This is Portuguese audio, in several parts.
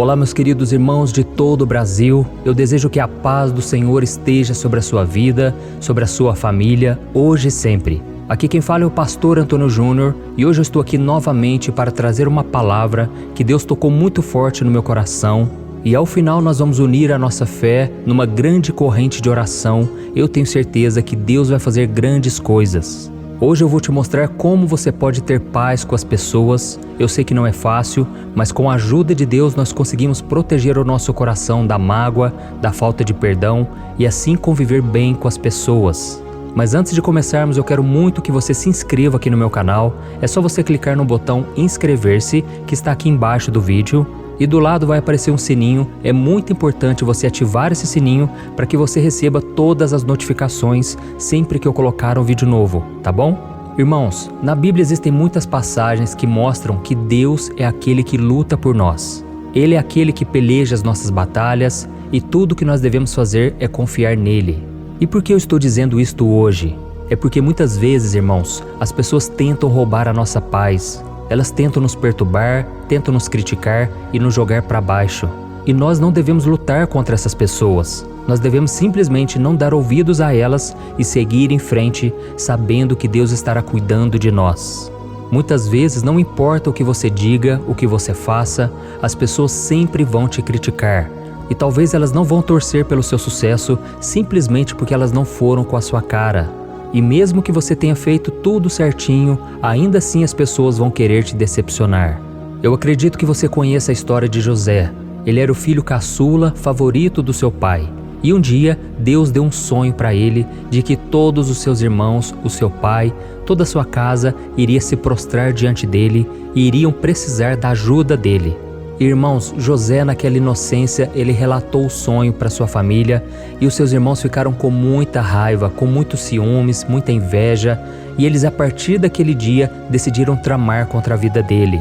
Olá, meus queridos irmãos de todo o Brasil. Eu desejo que a paz do Senhor esteja sobre a sua vida, sobre a sua família, hoje e sempre. Aqui quem fala é o pastor Antônio Júnior e hoje eu estou aqui novamente para trazer uma palavra que Deus tocou muito forte no meu coração. E ao final nós vamos unir a nossa fé numa grande corrente de oração. Eu tenho certeza que Deus vai fazer grandes coisas. Hoje eu vou te mostrar como você pode ter paz com as pessoas. Eu sei que não é fácil, mas com a ajuda de Deus nós conseguimos proteger o nosso coração da mágoa, da falta de perdão e assim conviver bem com as pessoas. Mas antes de começarmos, eu quero muito que você se inscreva aqui no meu canal. É só você clicar no botão inscrever-se que está aqui embaixo do vídeo. E do lado vai aparecer um sininho. É muito importante você ativar esse sininho para que você receba todas as notificações sempre que eu colocar um vídeo novo, tá bom? Irmãos, na Bíblia existem muitas passagens que mostram que Deus é aquele que luta por nós. Ele é aquele que peleja as nossas batalhas e tudo que nós devemos fazer é confiar nele. E por que eu estou dizendo isto hoje? É porque muitas vezes, irmãos, as pessoas tentam roubar a nossa paz. Elas tentam nos perturbar, tentam nos criticar e nos jogar para baixo. E nós não devemos lutar contra essas pessoas. Nós devemos simplesmente não dar ouvidos a elas e seguir em frente, sabendo que Deus estará cuidando de nós. Muitas vezes, não importa o que você diga, o que você faça, as pessoas sempre vão te criticar. E talvez elas não vão torcer pelo seu sucesso simplesmente porque elas não foram com a sua cara. E mesmo que você tenha feito tudo certinho, ainda assim as pessoas vão querer te decepcionar. Eu acredito que você conheça a história de José. Ele era o filho caçula, favorito do seu pai. E um dia, Deus deu um sonho para ele de que todos os seus irmãos, o seu pai, toda a sua casa iria se prostrar diante dele e iriam precisar da ajuda dele. Irmãos, José naquela inocência, ele relatou o sonho para sua família e os seus irmãos ficaram com muita raiva, com muitos ciúmes, muita inveja e eles a partir daquele dia decidiram tramar contra a vida dele.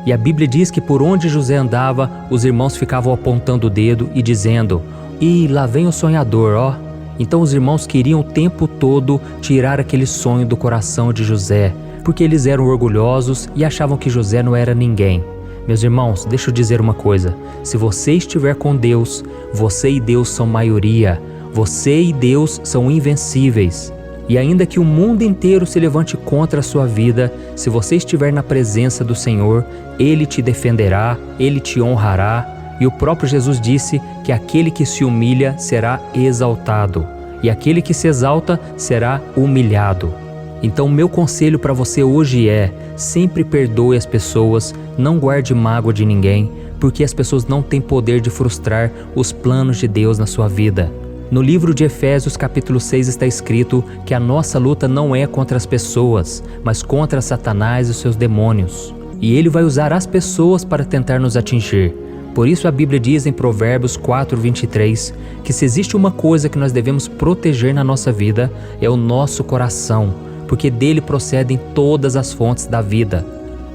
E a Bíblia diz que por onde José andava, os irmãos ficavam apontando o dedo e dizendo: "Ih, lá vem o sonhador, ó." Então os irmãos queriam o tempo todo tirar aquele sonho do coração de José, porque eles eram orgulhosos e achavam que José não era ninguém. Meus irmãos, deixa eu dizer uma coisa. Se você estiver com Deus, você e Deus são maioria. Você e Deus são invencíveis. E ainda que o mundo inteiro se levante contra a sua vida, se você estiver na presença do Senhor, Ele te defenderá, Ele te honrará. E o próprio Jesus disse que aquele que se humilha será exaltado, e aquele que se exalta será humilhado. Então, meu conselho para você hoje é: sempre perdoe as pessoas, não guarde mágoa de ninguém, porque as pessoas não têm poder de frustrar os planos de Deus na sua vida. No livro de Efésios, capítulo 6, está escrito que a nossa luta não é contra as pessoas, mas contra Satanás e os seus demônios. E ele vai usar as pessoas para tentar nos atingir. Por isso a Bíblia diz em Provérbios 4:23 que se existe uma coisa que nós devemos proteger na nossa vida, é o nosso coração, porque dele procedem todas as fontes da vida.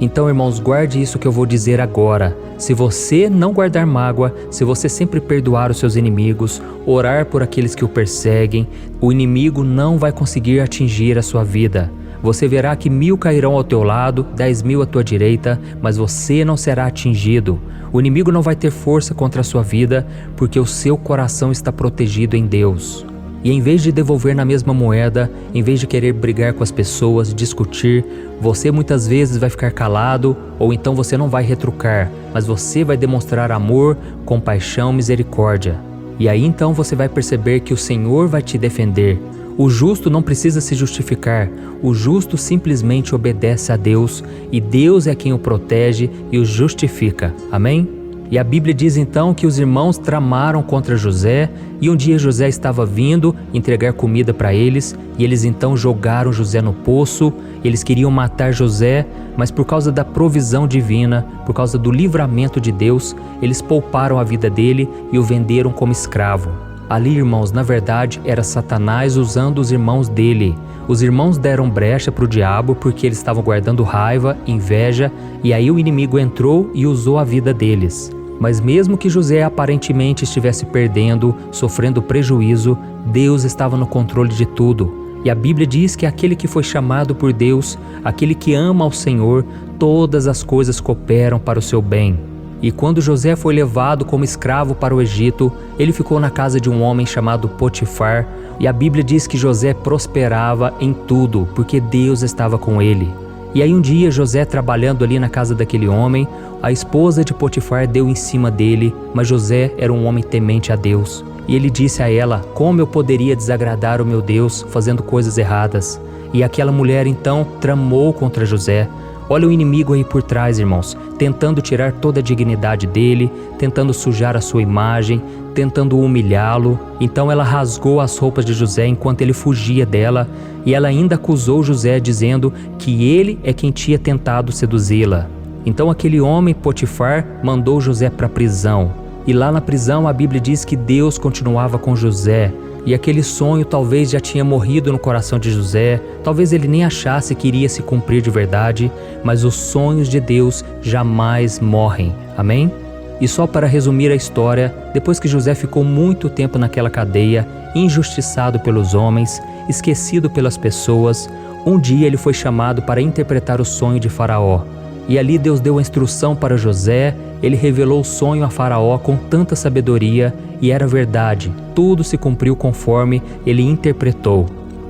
Então, irmãos, guarde isso que eu vou dizer agora. Se você não guardar mágoa, se você sempre perdoar os seus inimigos, orar por aqueles que o perseguem, o inimigo não vai conseguir atingir a sua vida. Você verá que 1000 cairão ao teu lado, 10.000 à tua direita, mas você não será atingido. O inimigo não vai ter força contra a sua vida, porque o seu coração está protegido em Deus. E em vez de devolver na mesma moeda, em vez de querer brigar com as pessoas, discutir, você muitas vezes vai ficar calado ou então você não vai retrucar, mas você vai demonstrar amor, compaixão, misericórdia. E aí então você vai perceber que o Senhor vai te defender. O justo não precisa se justificar, o justo simplesmente obedece a Deus e Deus é quem o protege e o justifica. Amém? E a Bíblia diz então que os irmãos tramaram contra José e um dia José estava vindo entregar comida para eles e eles então jogaram José no poço. Eles queriam matar José, mas por causa da provisão divina, por causa do livramento de Deus, eles pouparam a vida dele e o venderam como escravo. Ali, irmãos, na verdade era Satanás usando os irmãos dele. Os irmãos deram brecha para o diabo porque eles estavam guardando raiva, inveja, e aí o inimigo entrou e usou a vida deles. Mas mesmo que José aparentemente estivesse perdendo, sofrendo prejuízo, Deus estava no controle de tudo. E a Bíblia diz que aquele que foi chamado por Deus, aquele que ama ao Senhor, todas as coisas cooperam para o seu bem. E quando José foi levado como escravo para o Egito, ele ficou na casa de um homem chamado Potifar, e a Bíblia diz que José prosperava em tudo, porque Deus estava com ele. E aí um dia José, trabalhando ali na casa daquele homem, a esposa de Potifar deu em cima dele, mas José era um homem temente a Deus. E ele disse a ela: como eu poderia desagradar o meu Deus fazendo coisas erradas? E aquela mulher então tramou contra José. Olha o inimigo aí por trás, irmãos, tentando tirar toda a dignidade dele, tentando sujar a sua imagem, tentando humilhá-lo. Então ela rasgou as roupas de José enquanto ele fugia dela, e ela ainda acusou José, dizendo que ele é quem tinha tentado seduzi-la. Então aquele homem, Potifar, mandou José para a prisão. E lá na prisão a Bíblia diz que Deus continuava com José. E aquele sonho talvez já tinha morrido no coração de José, talvez ele nem achasse que iria se cumprir de verdade, mas os sonhos de Deus jamais morrem, amém? E só para resumir a história, depois que José ficou muito tempo naquela cadeia, injustiçado pelos homens, esquecido pelas pessoas, um dia ele foi chamado para interpretar o sonho de Faraó. E ali Deus deu a instrução para José, ele revelou o sonho a Faraó com tanta sabedoria, e era verdade, tudo se cumpriu conforme ele interpretou.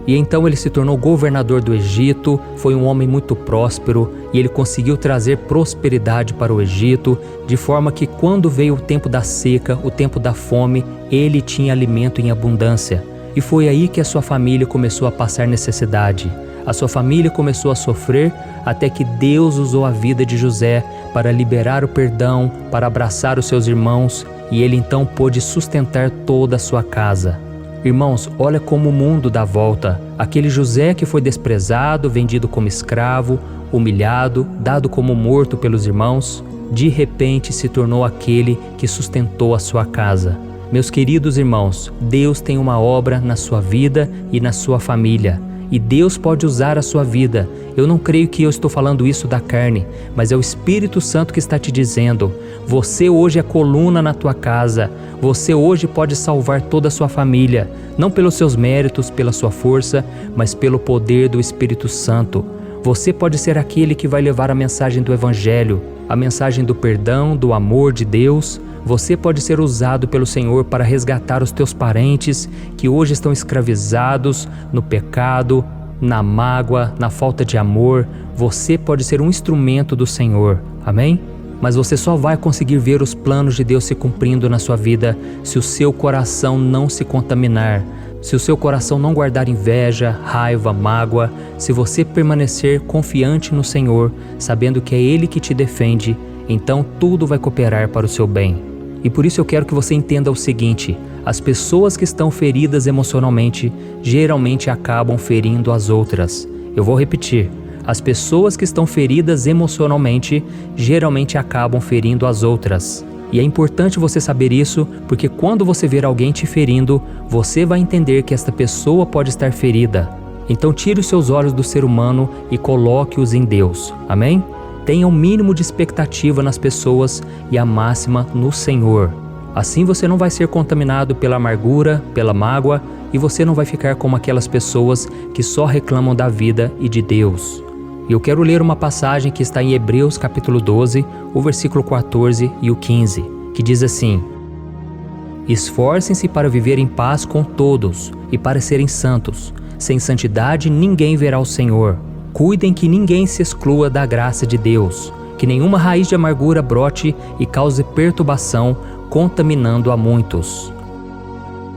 E então ele se tornou governador do Egito, foi um homem muito próspero, e ele conseguiu trazer prosperidade para o Egito, de forma que quando veio o tempo da seca, o tempo da fome, ele tinha alimento em abundância. E foi aí que a sua família começou a passar necessidade. A sua família começou a sofrer, até que Deus usou a vida de José para liberar o perdão, para abraçar os seus irmãos, e ele então pôde sustentar toda a sua casa. Irmãos, olha como o mundo dá volta. Aquele José que foi desprezado, vendido como escravo, humilhado, dado como morto pelos irmãos, de repente se tornou aquele que sustentou a sua casa. Meus queridos irmãos, Deus tem uma obra na sua vida e na sua família. E Deus pode usar a sua vida. Eu não creio que eu estou falando isso da carne, mas é o Espírito Santo que está te dizendo: você hoje é coluna na tua casa, você hoje pode salvar toda a sua família, não pelos seus méritos, pela sua força, mas pelo poder do Espírito Santo. Você pode ser aquele que vai levar a mensagem do Evangelho, a mensagem do perdão, do amor de Deus. Você pode ser usado pelo Senhor para resgatar os teus parentes que hoje estão escravizados no pecado, na mágoa, na falta de amor. Você pode ser um instrumento do Senhor, amém? Mas você só vai conseguir ver os planos de Deus se cumprindo na sua vida se o seu coração não se contaminar, se o seu coração não guardar inveja, raiva, mágoa, se você permanecer confiante no Senhor, sabendo que é Ele que te defende, então tudo vai cooperar para o seu bem. E por isso eu quero que você entenda o seguinte: as pessoas que estão feridas emocionalmente geralmente acabam ferindo as outras. Eu vou repetir: as pessoas que estão feridas emocionalmente geralmente acabam ferindo as outras. E é importante você saber isso, porque quando você ver alguém te ferindo, você vai entender que esta pessoa pode estar ferida. Então tire os seus olhos do ser humano e coloque-os em Deus, amém? Tenha o mínimo de expectativa nas pessoas e a máxima no Senhor. Assim você não vai ser contaminado pela amargura, pela mágoa, e você não vai ficar como aquelas pessoas que só reclamam da vida e de Deus. Eu quero ler uma passagem que está em Hebreus capítulo 12, o versículo 14 e o 15, que diz assim: esforcem-se para viver em paz com todos e para serem santos. Sem santidade ninguém verá o Senhor. Cuidem que ninguém se exclua da graça de Deus, que nenhuma raiz de amargura brote e cause perturbação, contaminando a muitos.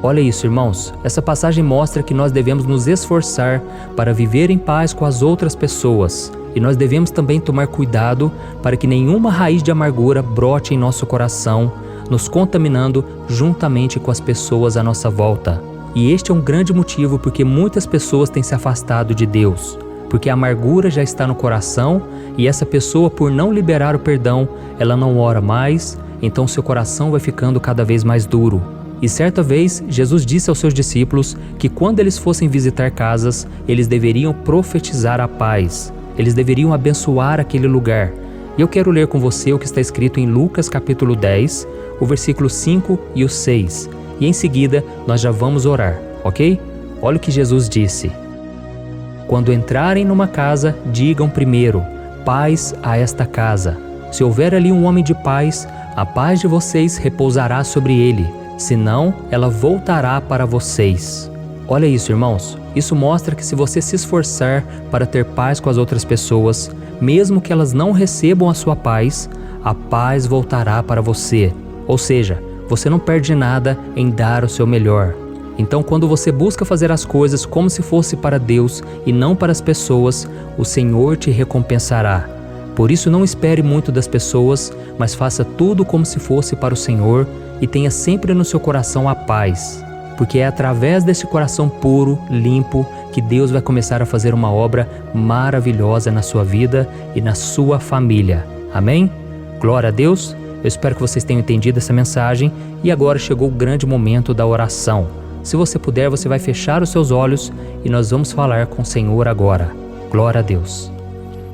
Olha isso, irmãos, essa passagem mostra que nós devemos nos esforçar para viver em paz com as outras pessoas, e nós devemos também tomar cuidado para que nenhuma raiz de amargura brote em nosso coração, nos contaminando juntamente com as pessoas à nossa volta. E este é um grande motivo porque muitas pessoas têm se afastado de Deus, porque a amargura já está no coração e essa pessoa, por não liberar o perdão, ela não ora mais, então seu coração vai ficando cada vez mais duro. E certa vez, Jesus disse aos seus discípulos que quando eles fossem visitar casas, eles deveriam profetizar a paz, eles deveriam abençoar aquele lugar. E eu quero ler com você o que está escrito em Lucas capítulo 10, o versículo 5 e o 6. E em seguida, nós já vamos orar, ok? Olha o que Jesus disse. Quando entrarem numa casa, digam primeiro: paz a esta casa. Se houver ali um homem de paz, A paz de vocês repousará sobre ele, senão ela voltará para vocês. Olha isso, irmãos. Isso mostra que se você se esforçar para ter paz com as outras pessoas, mesmo que elas não recebam a sua paz, a paz voltará para você. Ou seja, você não perde nada em dar o seu melhor. Então, quando você busca fazer as coisas como se fosse para Deus e não para as pessoas, o Senhor te recompensará. Por isso, não espere muito das pessoas, mas faça tudo como se fosse para o Senhor e tenha sempre no seu coração a paz. Porque é através desse coração puro, limpo, que Deus vai começar a fazer uma obra maravilhosa na sua vida e na sua família. Amém? Glória a Deus! Eu espero que vocês tenham entendido essa mensagem e agora chegou o grande momento da oração. Se você puder, você vai fechar os seus olhos e nós vamos falar com o Senhor agora. Glória a Deus!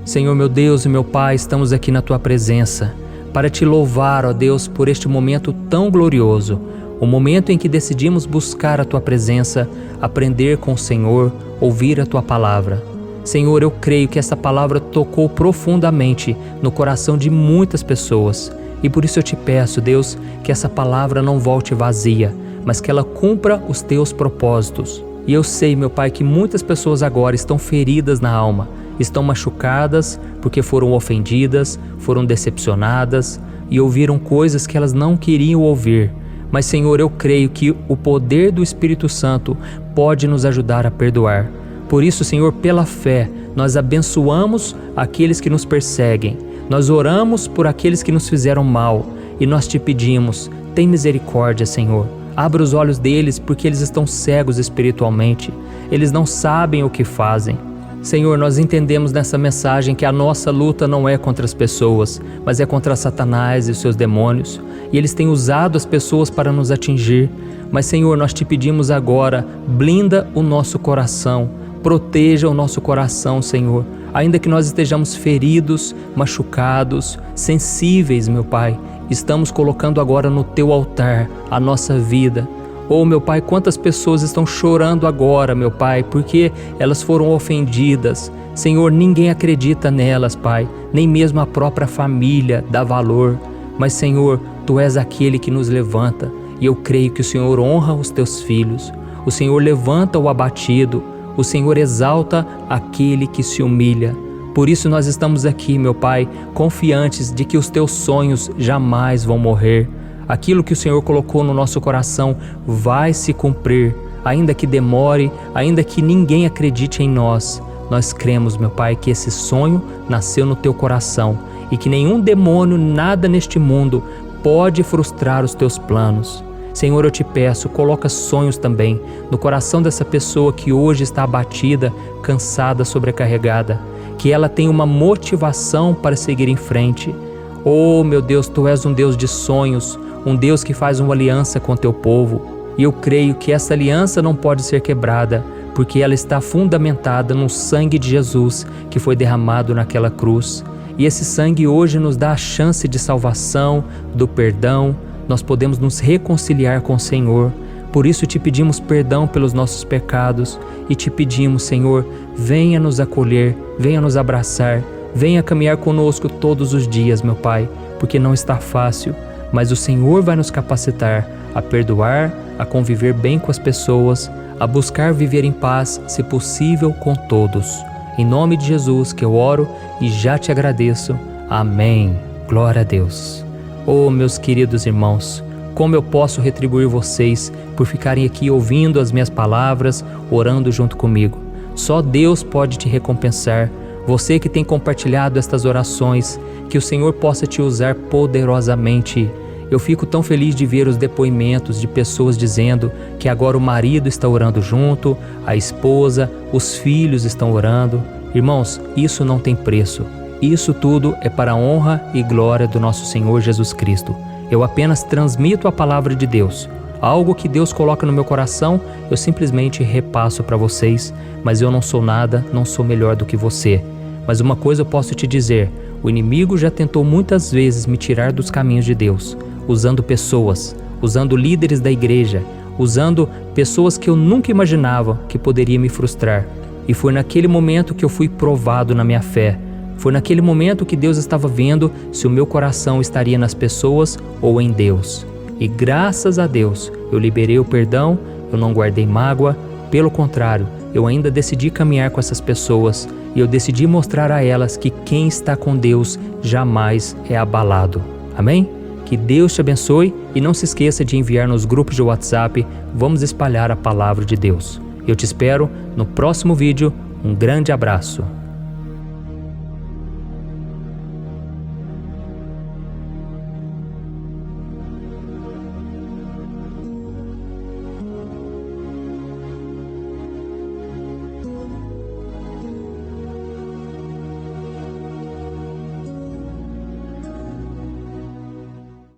Senhor, meu Deus e meu Pai, estamos aqui na Tua presença para Te louvar, ó Deus, por este momento tão glorioso, o momento em que decidimos buscar a Tua presença, aprender com o Senhor, ouvir a Tua palavra. Senhor, eu creio que essa palavra tocou profundamente no coração de muitas pessoas e por isso eu Te peço, Deus, que essa palavra não volte vazia, mas que ela cumpra os Teus propósitos. E eu sei, meu Pai, que muitas pessoas agora estão feridas na alma, estão machucadas porque foram ofendidas, foram decepcionadas e ouviram coisas que elas não queriam ouvir. Mas, Senhor, eu creio que o poder do Espírito Santo pode nos ajudar a perdoar. Por isso, Senhor, pela fé, nós abençoamos aqueles que nos perseguem. Nós oramos por aqueles que nos fizeram mal e nós Te pedimos, tem misericórdia, Senhor. Abra os olhos deles porque eles estão cegos espiritualmente. Eles não sabem o que fazem. Senhor, nós entendemos nessa mensagem que a nossa luta não é contra as pessoas, mas é contra Satanás e os seus demônios. E eles têm usado as pessoas para nos atingir. Mas, Senhor, nós Te pedimos agora, blinda o nosso coração, proteja o nosso coração, Senhor. Ainda que nós estejamos feridos, machucados, sensíveis, meu Pai, estamos colocando agora no Teu altar a nossa vida. Oh, meu Pai, quantas pessoas estão chorando agora, meu Pai, porque elas foram ofendidas. Senhor, ninguém acredita nelas, Pai, nem mesmo a própria família dá valor. Mas, Senhor, Tu és aquele que nos levanta e eu creio que o Senhor honra os Teus filhos. O Senhor levanta o abatido, o Senhor exalta aquele que se humilha. Por isso nós estamos aqui, meu Pai, confiantes de que os Teus sonhos jamais vão morrer. Aquilo que o Senhor colocou no nosso coração vai se cumprir, ainda que demore, ainda que ninguém acredite em nós. Nós cremos, meu Pai, que esse sonho nasceu no Teu coração e que nenhum demônio, nada neste mundo pode frustrar os Teus planos. Senhor, eu Te peço, coloca sonhos também no coração dessa pessoa que hoje está abatida, cansada, sobrecarregada, que ela tenha uma motivação para seguir em frente. Oh, meu Deus, Tu és um Deus de sonhos, um Deus que faz uma aliança com Teu povo. E eu creio que essa aliança não pode ser quebrada, porque ela está fundamentada no sangue de Jesus que foi derramado naquela cruz. E esse sangue hoje nos dá a chance de salvação, do perdão. Nós podemos nos reconciliar com o Senhor. Por isso Te pedimos perdão pelos nossos pecados e Te pedimos, Senhor, venha nos acolher, venha nos abraçar, venha caminhar conosco todos os dias, meu Pai, porque não está fácil, mas o Senhor vai nos capacitar a perdoar, a conviver bem com as pessoas, a buscar viver em paz, se possível, com todos. Em nome de Jesus que eu oro e já Te agradeço. Amém. Glória a Deus. Oh, meus queridos irmãos, como eu posso retribuir vocês por ficarem aqui ouvindo as minhas palavras, orando junto comigo? Só Deus pode te recompensar. Você que tem compartilhado estas orações, que o Senhor possa te usar poderosamente. Eu fico tão feliz de ver os depoimentos de pessoas dizendo que agora o marido está orando junto, a esposa, os filhos estão orando. Irmãos, isso não tem preço. Isso tudo é para a honra e glória do nosso Senhor Jesus Cristo. Eu apenas transmito a palavra de Deus. Algo que Deus coloca no meu coração, eu simplesmente repasso para vocês, mas eu não sou nada, não sou melhor do que você. Mas uma coisa eu posso te dizer, o inimigo já tentou muitas vezes me tirar dos caminhos de Deus, usando pessoas, usando líderes da igreja, usando pessoas que eu nunca imaginava que poderia me frustrar. E foi naquele momento que eu fui provado na minha fé. Foi naquele momento que Deus estava vendo se o meu coração estaria nas pessoas ou em Deus. E graças a Deus, eu liberei o perdão, eu não guardei mágoa, pelo contrário, eu ainda decidi caminhar com essas pessoas e eu decidi mostrar a elas que quem está com Deus jamais é abalado. Amém? Que Deus te abençoe e não se esqueça de enviar nos grupos de WhatsApp, vamos espalhar a palavra de Deus. Eu te espero no próximo vídeo, um grande abraço.